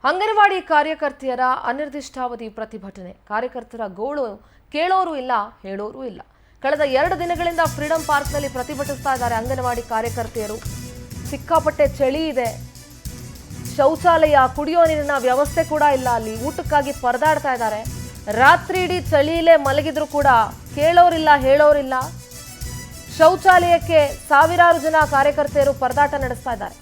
ಅಂಗನವಾಡಿ ಕಾರ್ಯಕರ್ತೆಯರ ಅನಿರ್ದಿಷ್ಟಾವಧಿ ಪ್ರತಿಭಟನೆ. ಕಾರ್ಯಕರ್ತರ ಗೋಳು ಕೇಳೋರು ಇಲ್ಲ, ಹೇಳೋರು ಇಲ್ಲ. ಕಳೆದ 2 ದಿನಗಳಿಂದ ಫ್ರೀಡಂ ಪಾರ್ಕ್ನಲ್ಲಿ ಪ್ರತಿಭಟಿಸ್ತಾ ಇದ್ದಾರೆ ಅಂಗನವಾಡಿ ಕಾರ್ಯಕರ್ತೆಯರು. ಸಿಕ್ಕಾಪಟ್ಟೆ ಚಳಿ ಇದೆ, ಶೌಚಾಲಯ, ಕುಡಿಯೋ ನೀರಿನ ವ್ಯವಸ್ಥೆ ಕೂಡ ಇಲ್ಲ. ಅಲ್ಲಿ ಊಟಕ್ಕಾಗಿ ಪರದಾಡ್ತಾ ಇದ್ದಾರೆ. ರಾತ್ರಿ ಇಡೀ ಚಳಿಯಲ್ಲೇ ಮಲಗಿದ್ರು ಕೂಡ ಕೇಳೋರಿಲ್ಲ, ಹೇಳೋರಿಲ್ಲ. ಶೌಚಾಲಯಕ್ಕೆ ಸಾವಿರಾರು ಜನ ಕಾರ್ಯಕರ್ತೆಯರು ಪರದಾಟ ನಡೆಸ್ತಾ ಇದ್ದಾರೆ.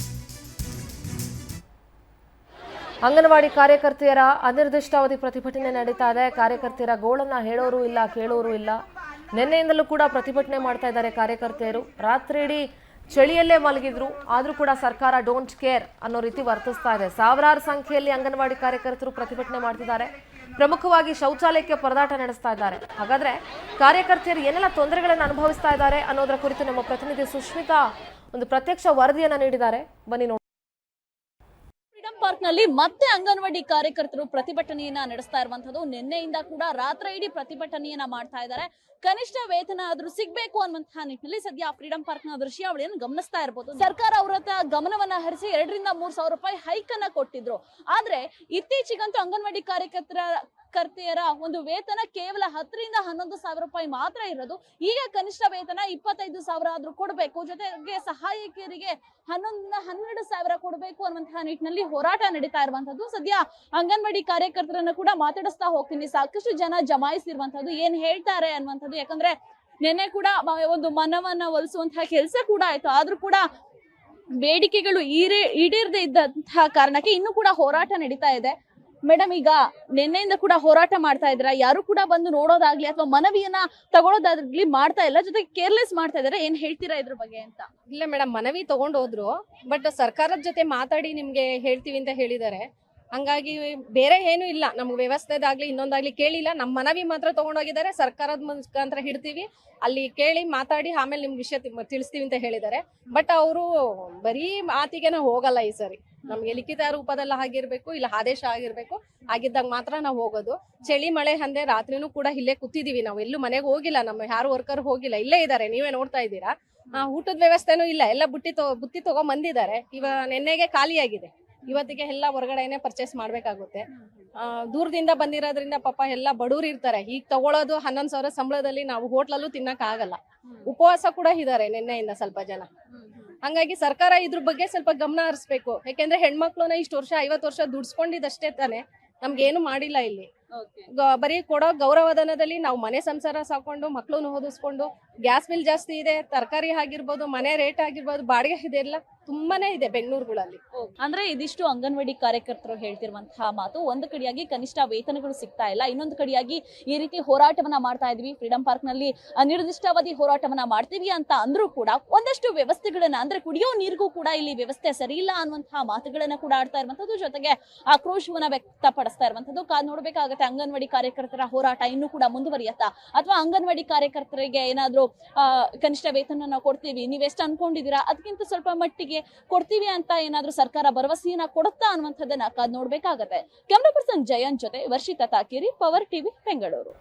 ಅಂಗನವಾಡಿ ಕಾರ್ಯಕರ್ತೆಯರ ಅನಿರ್ದಿಷ್ಟಾವಧಿ ಪ್ರತಿಭಟನೆ ನಡೀತಾ ಇದೆ. ಕಾರ್ಯಕರ್ತೆಯರ ಗೋಳನ್ನ ಹೇಳೋರು ಇಲ್ಲ, ಕೇಳೋರು ಇಲ್ಲ. ನಿನ್ನೆಯಿಂದಲೂ ಕೂಡ ಪ್ರತಿಭಟನೆ ಮಾಡ್ತಾ ಇದ್ದಾರೆ ಕಾರ್ಯಕರ್ತೆಯರು. ರಾತ್ರಿ ಇಡೀ ಚಳಿಯಲ್ಲೇ ಮಲಗಿದ್ರು, ಆದರೂ ಕೂಡ ಸರ್ಕಾರ ಡೋಂಟ್ ಕೇರ್ ಅನ್ನೋ ರೀತಿ ವರ್ತಿಸ್ತಾ ಇದೆ. ಸಾವಿರಾರು ಸಂಖ್ಯೆಯಲ್ಲಿ ಅಂಗನವಾಡಿ ಕಾರ್ಯಕರ್ತರು ಪ್ರತಿಭಟನೆ ಮಾಡ್ತಿದ್ದಾರೆ. ಪ್ರಮುಖವಾಗಿ ಶೌಚಾಲಯಕ್ಕೆ ಪರದಾಟ ನಡೆಸ್ತಾ ಇದ್ದಾರೆ. ಹಾಗಾದ್ರೆ ಕಾರ್ಯಕರ್ತೆಯರು ಏನೆಲ್ಲ ತೊಂದರೆಗಳನ್ನು ಅನುಭವಿಸ್ತಾ ಇದ್ದಾರೆ ಅನ್ನೋದರ ಕುರಿತು ನಮ್ಮ ಪ್ರತಿನಿಧಿ ಸುಷ್ಮಿತಾ ಒಂದು ಪ್ರತ್ಯಕ್ಷ ವರದಿಯನ್ನ ನೀಡಿದ್ದಾರೆ. ಬನ್ನಿ ನೋಡಿ. ಫ್ರೀಡಂ ಪಾರ್ಕ್ ನಲ್ಲಿ ಮತ್ತೆ ಅಂಗನವಾಡಿ ಕಾರ್ಯಕರ್ತರು ಪ್ರತಿಭಟನೆಯನ್ನ ನಡೆಸ್ತಾ ಇರುವಂತದ್ದು. ನಿನ್ನೆಯಿಂದ ಕೂಡ ರಾತ್ರಿ ಇಡೀ ಪ್ರತಿಭಟನೆಯನ್ನ ಮಾಡ್ತಾ ಇದ್ದಾರೆ. ಕನಿಷ್ಠ ವೇತನ ಆದ್ರೂ ಸಿಗ್ಬೇಕು ಅನ್ನುವಂತಹ ನಿಟ್ಟಿನಲ್ಲಿ ಸದ್ಯ ಫ್ರೀಡಂ ಪಾರ್ಕ್ ನ ದೃಶ್ಯಾವಳಿಯನ್ನು ಗಮನಿಸ್ತಾ ಇರಬಹುದು. ಸರ್ಕಾರ ಅವರ ಗಮನವನ್ನ ಹರಿಸಿ 2 ರಿಂದ 3 ಸಾವಿರ ರೂಪಾಯಿ ಹೈಕ್ ಅನ್ನ ಕೊಟ್ಟಿದ್ರು. ಆದ್ರೆ ಇತ್ತೀಚೆಗಂತೂ ಅಂಗನವಾಡಿ ಕಾರ್ಯಕರ್ತೆಯರ ಒಂದು ವೇತನ ಕೇವಲ 10 ರಿಂದ 11 ಸಾವಿರ ರೂಪಾಯಿ ಮಾತ್ರ ಇರೋದು. ಈಗ ಕನಿಷ್ಠ ವೇತನ 25 ಸಾವಿರ ಆದ್ರೂ ಕೊಡಬೇಕು, ಜೊತೆಗೆ ಸಹಾಯಕಿಯರಿಗೆ 11 ರಿಂದ 12 ಸಾವಿರ ಕೊಡಬೇಕು ಅನ್ನುವಂತಹ ನಿಟ್ಟಿನಲ್ಲಿ ಹೋರಾಟ ನಡೀತಾ ಇರುವಂತದ್ದು. ಸದ್ಯ ಅಂಗನವಾಡಿ ಕಾರ್ಯಕರ್ತರನ್ನ ಕೂಡ ಮಾತಾಡಿಸ್ತಾ ಹೋಗ್ತೀನಿ. ಸಾಕಷ್ಟು ಜನ ಜಮಾಯಿಸಿರುವಂತದ್ದು, ಏನ್ ಹೇಳ್ತಾರೆ ಅನ್ನುವಂಥದ್ದು. ಯಾಕಂದ್ರೆ ನಿನ್ನೆ ಕೂಡ ಒಂದು ಮನವನ್ನ ಒಲಿಸುವಂತಹ ಕೆಲಸ ಕೂಡ ಆಯ್ತು. ಆದ್ರೂ ಕೂಡ ಬೇಡಿಕೆಗಳು ಈಡೇರದೇ ಇದ್ದಂತಹ ಕಾರಣಕ್ಕೆ ಇನ್ನೂ ಕೂಡ ಹೋರಾಟ ನಡೀತಾ ಇದೆ. ಮೇಡಮ್, ಈಗ ನಿನ್ನೆಯಿಂದ ಕೂಡ ಹೋರಾಟ ಮಾಡ್ತಾ ಇದ್ರ, ಯಾರು ಕೂಡ ಬಂದು ನೋಡೋದಾಗ್ಲಿ ಅಥವಾ ಮನವಿಯನ್ನ ತಗೊಳೋದಾಗ್ಲಿ ಮಾಡ್ತಾ ಇಲ್ಲ, ಜೊತೆಗೆ ಕೇರ್ಲೆಸ್ ಮಾಡ್ತಾ ಇದಾರೆ. ಏನ್ ಹೇಳ್ತೀರಾ ಇದ್ರ ಬಗ್ಗೆ ಅಂತ? ಇಲ್ಲ ಮೇಡಮ್, ಮನವಿ ತಗೊಂಡು ಹೋದ್ರು, ಬಟ್ ಸರ್ಕಾರದ ಜೊತೆ ಮಾತಾಡಿ ನಿಮ್ಗೆ ಹೇಳ್ತೀವಿ ಅಂತ ಹೇಳಿದ್ದಾರೆ. ಹಂಗಾಗಿ ಬೇರೆ ಏನು ಇಲ್ಲ, ನಮ್ಗೆ ವ್ಯವಸ್ಥೆದಾಗ್ಲಿ ಇನ್ನೊಂದಾಗ್ಲಿ ಕೇಳಿಲ್ಲ. ನಮ್ಮ ಮನವಿ ಮಾತ್ರ ತಗೊಂಡೋಗಿದ್ದಾರೆ. ಸರ್ಕಾರದ ಮುಖಾಂತರ ಹಿಡ್ತೀವಿ, ಅಲ್ಲಿ ಕೇಳಿ ಮಾತಾಡಿ ಆಮೇಲೆ ನಿಮ್ಗೆ ವಿಷಯ ತಿಳಿಸ್ತೀವಿ ಅಂತ ಹೇಳಿದ್ದಾರೆ. ಬಟ್ ಅವರು ಬರೀ ಮಾತಿಗೆನ ಹೋಗಲ್ಲ. ಈ ಸರಿ ನಮ್ಗೆ ಲಿಖಿತ ರೂಪದಲ್ಲ ಆಗಿರ್ಬೇಕು, ಇಲ್ಲ ಆದೇಶ ಆಗಿರ್ಬೇಕು, ಆಗಿದ್ದಾಗ ಮಾತ್ರ ನಾವು ಹೋಗೋದು. ಚಳಿ ಮಳೆ ಹಂದೆ ರಾತ್ರಿನೂ ಕೂಡ ಇಲ್ಲೇ ಕೂತಿದೀವಿ. ನಾವು ಎಲ್ಲೂ ಮನೆಗೆ ಹೋಗಿಲ್ಲ, ನಮ್ಮ ಯಾರು ವರ್ಕರ್ ಹೋಗಿಲ್ಲ, ಇಲ್ಲೇ ಇದ್ದಾರೆ. ನೀವೇ ನೋಡ್ತಾ ಇದ್ದೀರಾ. ಊಟದ ವ್ಯವಸ್ಥೆನೂ ಇಲ್ಲ, ಎಲ್ಲ ಬುತ್ತಿ ತಗೊಂಡ್ ಬಂದಿದ್ದಾರೆ. ನೆನ್ನೆಗೆ ಖಾಲಿಯಾಗಿದೆ. ಇವತ್ತಿಗೆ ಎಲ್ಲ ಹೊರಗಡೆನೆ ಪರ್ಚೇಸ್ ಮಾಡ್ಬೇಕಾಗುತ್ತೆ. ದೂರದಿಂದ ಬಂದಿರೋದ್ರಿಂದ ಪಾಪ ಎಲ್ಲ ಬಡವ್ರು ಇರ್ತಾರೆ. ಈಗ ತಗೊಳ್ಳೋದು 11 ಸಾವಿರ ಸಂಬಳದಲ್ಲಿ ನಾವು ಹೋಟ್ಲಲ್ಲೂ ತಿನ್ನಕ್ ಆಗಲ್ಲ. ಉಪವಾಸ ಕೂಡ ಇದ್ದಾರೆ ನಿನ್ನೆಯಿಂದ ಸ್ವಲ್ಪ ಜನ. ಹಂಗಾಗಿ ಸರ್ಕಾರ ಇದ್ರ ಬಗ್ಗೆ ಸ್ವಲ್ಪ ಗಮನ ಹರಿಸ್ಬೇಕು. ಯಾಕೆಂದ್ರೆ ಹೆಣ್ಮಕ್ಳನ್ನ ಇಷ್ಟು ವರ್ಷ 50 ವರ್ಷ ದುಡ್ಸ್ಕೊಂಡಿದ್ದಷ್ಟೇ ತಾನೆ, ನಮ್ಗೇನು ಮಾಡಿಲ್ಲ ಇಲ್ಲಿ. ಬರೀ ಕೊಡೋ ಗೌರವಧನದಲ್ಲಿ ನಾವು ಮನೆ ಸಂಸಾರ ಸಾಕೊಂಡು ಮಕ್ಳನ್ನು ಓದಿಸ್ಕೊಂಡು, ಗ್ಯಾಸ್ ಬಿಲ್ ಜಾಸ್ತಿ ಇದೆ, ತರಕಾರಿ ಆಗಿರ್ಬೋದು, ಮನೆ ರೇಟ್ ಆಗಿರ್ಬೋದು, ಬಾಡಿಗೆ ಇದೆಲ್ಲ ತುಂಬಾನೇ ಇದೆ ಬೆಂಗಳೂರುಗಳಲ್ಲಿ. ಅಂದ್ರೆ ಇದಿಷ್ಟು ಅಂಗನವಾಡಿ ಕಾರ್ಯಕರ್ತರು ಹೇಳ್ತಿರುವಂತಹ ಮಾತು. ಒಂದು ಕಡೆಯಾಗಿ ಕನಿಷ್ಠ ವೇತನಗಳು ಸಿಗ್ತಾ ಇಲ್ಲ, ಇನ್ನೊಂದು ಕಡೆಯಾಗಿ ಈ ರೀತಿ ಹೋರಾಟವನ್ನ ಮಾಡ್ತಾ ಇದ್ವಿ, ಫ್ರೀಡಂ ಪಾರ್ಕ್ ನಲ್ಲಿ ಅನಿರ್ದಿಷ್ಟಾವಧಿ ಹೋರಾಟವನ್ನ ಮಾಡ್ತೀವಿ ಅಂತ ಅಂದ್ರೂ ಕೂಡ ಒಂದಷ್ಟು ವ್ಯವಸ್ಥೆಗಳನ್ನ, ಅಂದ್ರೆ ಕುಡಿಯೋ ನೀರಿಗೂ ಕೂಡ ಇಲ್ಲಿ ವ್ಯವಸ್ಥೆ ಸರಿ ಇಲ್ಲ ಅನ್ನುವಂತಹ ಮಾತುಗಳನ್ನ ಕೂಡ ಆಡ್ತಾ ಇರುವಂತದ್ದು, ಜೊತೆಗೆ ಆಕ್ರೋಶವನ್ನ ವ್ಯಕ್ತಪಡಿಸ್ತಾ ಇರುವಂತದ್ದು. ನೋಡ್ಬೇಕಾಗತ್ತೆ ಅಂಗನವಾಡಿ ಕಾರ್ಯಕರ್ತರ ಹೋರಾಟ ಇನ್ನೂ ಕೂಡ ಮುಂದುವರಿಯತ್ತಾ, ಅಥವಾ ಅಂಗನವಾಡಿ ಕಾರ್ಯಕರ್ತರಿಗೆ ಏನಾದ್ರೂ ಕನಿಷ್ಠ ವೇತನ ನಾವು ಕೊಡ್ತೀವಿ, ನೀವೆಷ್ಟು ಅನ್ಕೊಂಡಿದೀರಾ ಅದಕ್ಕಿಂತ ಸ್ವಲ್ಪ ಮಟ್ಟಿಗೆ ಕೊಡ್ತೀವಿ ಅಂತ ಏನಾದ್ರೂ ಸರ್ಕಾರ ಭರವಸೆಯನ್ನ ಕೊಡುತ್ತಾ ಅನ್ನುವಂಥದ್ದನ್ನ ಕಾದ್ ನೋಡ್ಬೇಕಾಗತ್ತೆ. ಕ್ಯಾಮರಾ ಪರ್ಸನ್ ಜಯಂತ್ ಜೊತೆ ವರ್ಷಿತಾ ತಾಕೇರಿ, ಪವರ್ ಟಿವಿ, ಬೆಂಗಳೂರು.